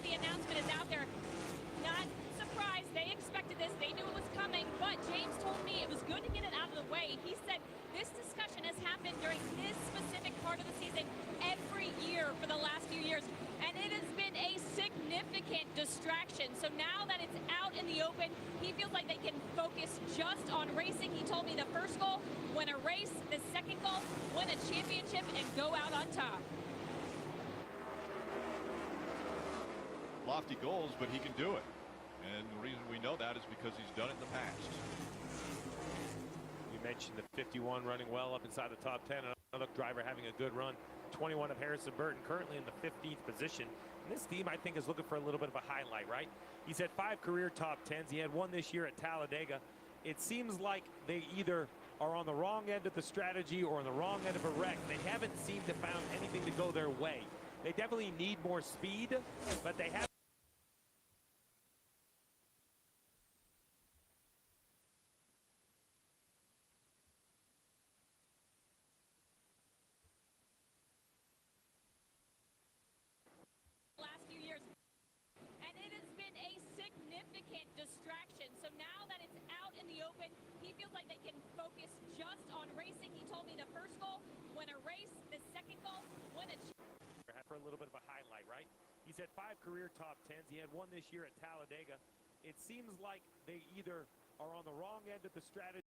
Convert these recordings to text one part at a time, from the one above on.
the announcement is out there. Not surprised. They expected this. They knew it was coming. But James told me it was good to get it out of the way. He said this discussion has happened during this specific part of the season every year for the last few years. And it has been a significant distraction. So now that it's out in the open, he feels like they can focus just on racing. He told me the first goal, win a race. The second goal, win a championship and go out on top. Lofty goals, but he can do it. And the reason we know that is because he's done it in the past. You mentioned the 51 running well up inside the top 10. Another driver having a good run. 21 of Harrison Burton, currently in the 15th position. And this team, I think, is looking for a little bit of a highlight, right? He's had 5 career top 10s. He had one this year at Talladega. It seems like they either are on the wrong end of the strategy or on the wrong end of a wreck. They haven't seemed to found anything to go their way. They definitely need more speed, but they have. Last few years. And it has been a significant distraction. So now that it's out in the open, he feels like they can focus just on racing. He told me the first goal, win a race. The second goal, win a For a little bit of a highlight, right? He's had 5 career top 10s. He had one this year at Talladega. It seems like they either are on the wrong end of the strategy.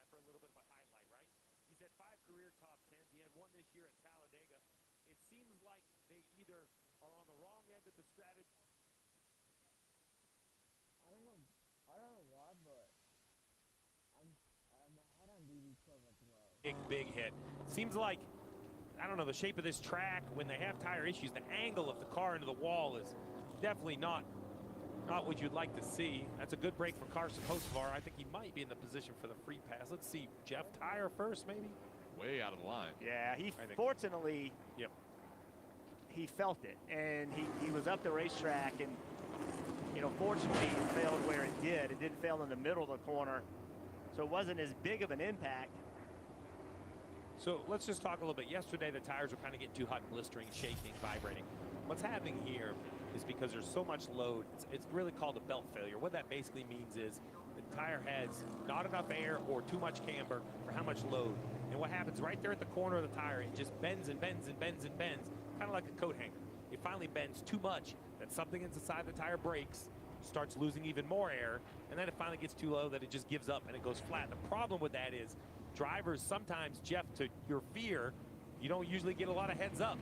For a little bit of a highlight, right? He's had 5 career top 10s. He had one this year at Talladega. It seems like they either are on the wrong end of the strategy. I don't know why, but I'm ahead on DB12 at the row. Big hit. Seems like, I don't know, the shape of this track, when they have tire issues, the angle of the car into the wall is definitely not what you'd like to see. That's a good break for Carson Hocevar. I think he might be in the position for the free pass. Let's see, Jeff Tire first, maybe? Way out of the line. Yeah, he fortunately, yep, he felt it, and he was up the racetrack, and you know, fortunately, it failed where it did. It didn't fail in the middle of the corner. so it wasn't as big of an impact. So let's just talk a little bit. Yesterday, the tires were kind of getting too hot, blistering, shaking, vibrating. What's happening here is because there's so much load, it's really called a belt failure. What that basically means is the tire has not enough air or too much camber for how much load. And what happens right there at the corner of the tire, it just bends and bends and bends and bends, kind of like a coat hanger. It finally bends too much that something inside the tire breaks, starts losing even more air, and then it finally gets too low that it just gives up and it goes flat. The problem with that is drivers sometimes, Jeff, to your fear, you don't usually get a lot of heads up.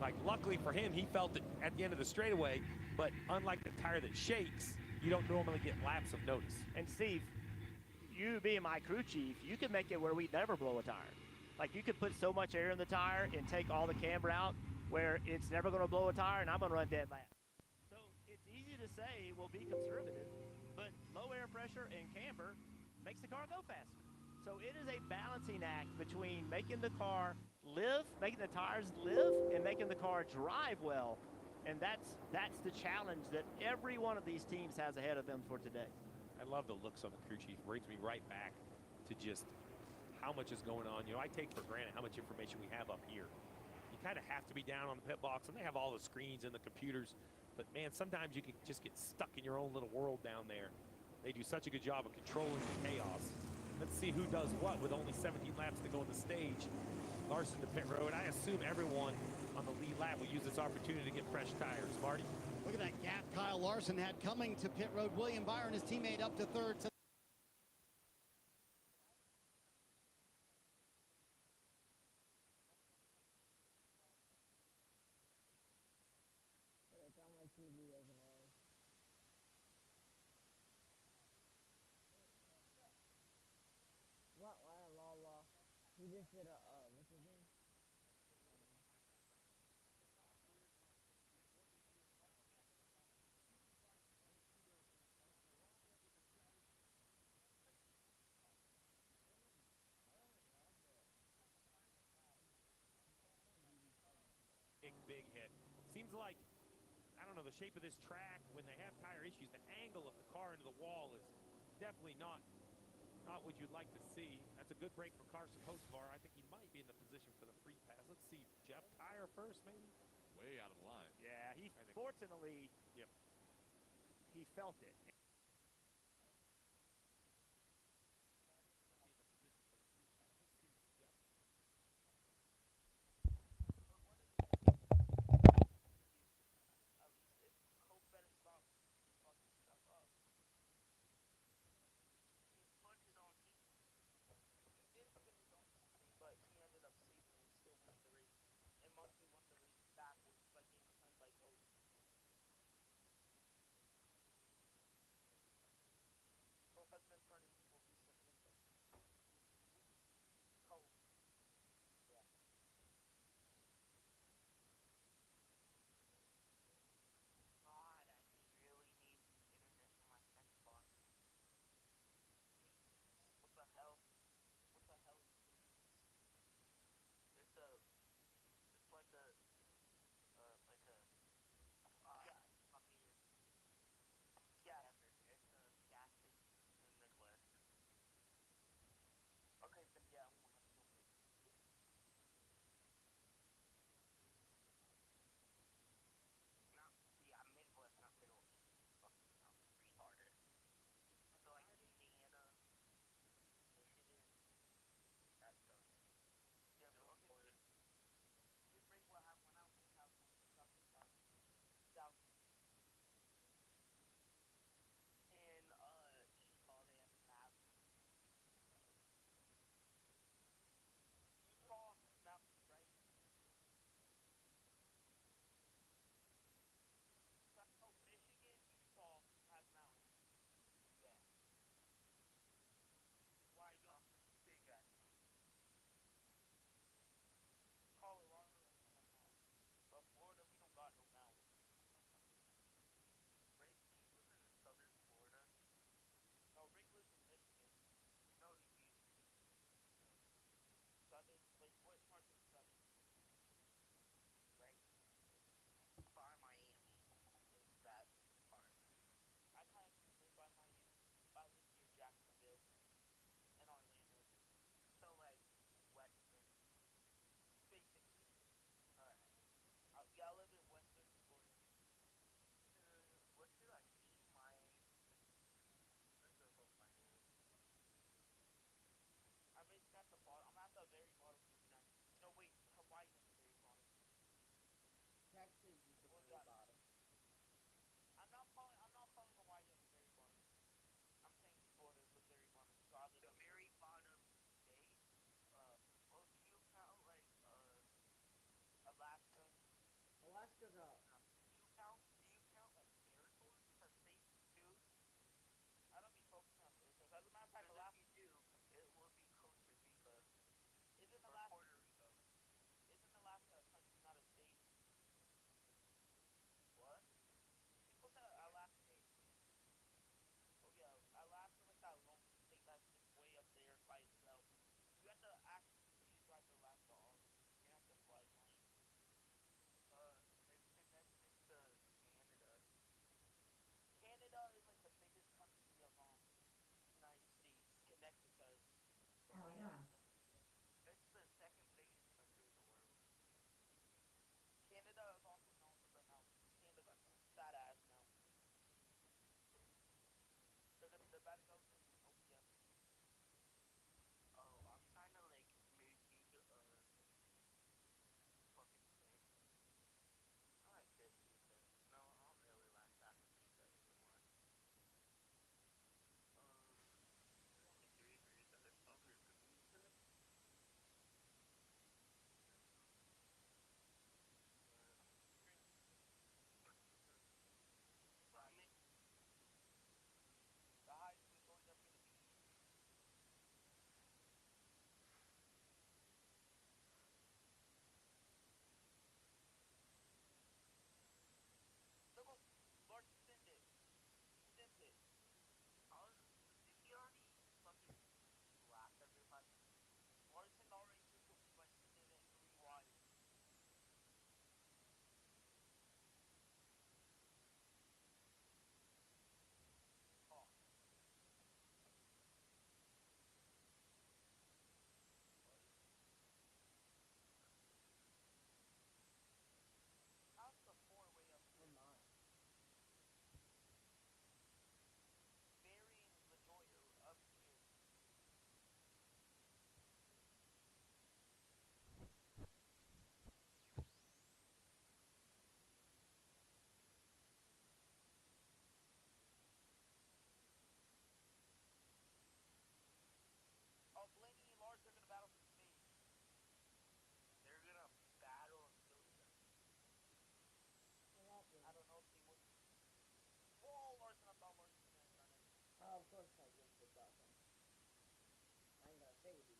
Like, luckily for him, he felt it at the end of the straightaway, but unlike the tire that shakes, you don't normally get laps of notice. And Steve, you being my crew chief, you could make it where we never blow a tire. Like, you could put so much air in the tire and take all the camber out where it's never going to blow a tire and I'm going to run dead last. So it's easy to say we'll be conservative, but low air pressure and camber makes the car go faster. So it is a balancing act between making the car live, making the tires live, and making the car drive well. And that's the challenge that every one of these teams has ahead of them for today. I love the looks on the crew chief. Brings me right back to just how much is going on. You know, I take for granted how much information we have up here. You kind of have to be down on the pit box, and they have all the screens and the computers. But, man, sometimes you can just get stuck in your own little world down there. They do such a good job of controlling the chaos. Let's see who does what with only 17 laps to go on the stage. Larson to pit road. I assume everyone on the lead lap will use this opportunity to get fresh tires. Marty? Look at that gap Kyle Larson had coming to pit road. William Byron, his teammate, up to third. It's on my TV as well. What? La. He just did a, what's his name? Big hit. Seems like, I don't know, the shape of this track, when they have tire issues, the angle of the car into the wall is definitely not what you'd like to see. That's a good break for Carson Hocevar. I think he might be in the position for the free pass. Let's see, Jeff, tire first, maybe? Way out of line. Yeah, fortunately, yep, he felt it. actually just the very bottom. I'm not calling the white at the very bottom. I'm saying Florida is the very bottom. So I the very bottom state. Well, do you count like Alaska? Alaska's up. Do you count like territories as states too? I don't be focusing on territories. As a matter of fact, Alaska, if you do, it will be Costa Rica. Isn't Alaska Puerto Rico? Isn't Alaska a country, not a state? What? People say Alaska. Oh yeah, Alaska like that lone state that's just way up there by itself. You have to actually completely drive to Alaska on. You have to fly plane. It's connected to Canada. Canada is like the biggest country of United States. Connected to us. Oh yeah. It's the second biggest country in the world. Canada is also known for their mountains. Canada got some fat ass mountains. They're about to go to Utopia. Oh, I'm trying to like making fucking thing. I like this pizza. No, I don't really like that pizza anymore. Only three degrees that are stronger than pizza. Right. The highest visibility that's gonna be. Look, Larson sent it. He sent it. How did he already fucking blast everybody? Larson already took the lead by sending it three wide. Oh, what? How's the four way up We're here? not. Barry and LaJoy are up here. Oh, Blaney and Lars are gonna battle for the stage. They're gonna battle until the end. What happened? I don't know if they would. Whoa, Larson! I thought Larson was gonna turn it. Oh, of course I just did that then. I ain't gonna say what he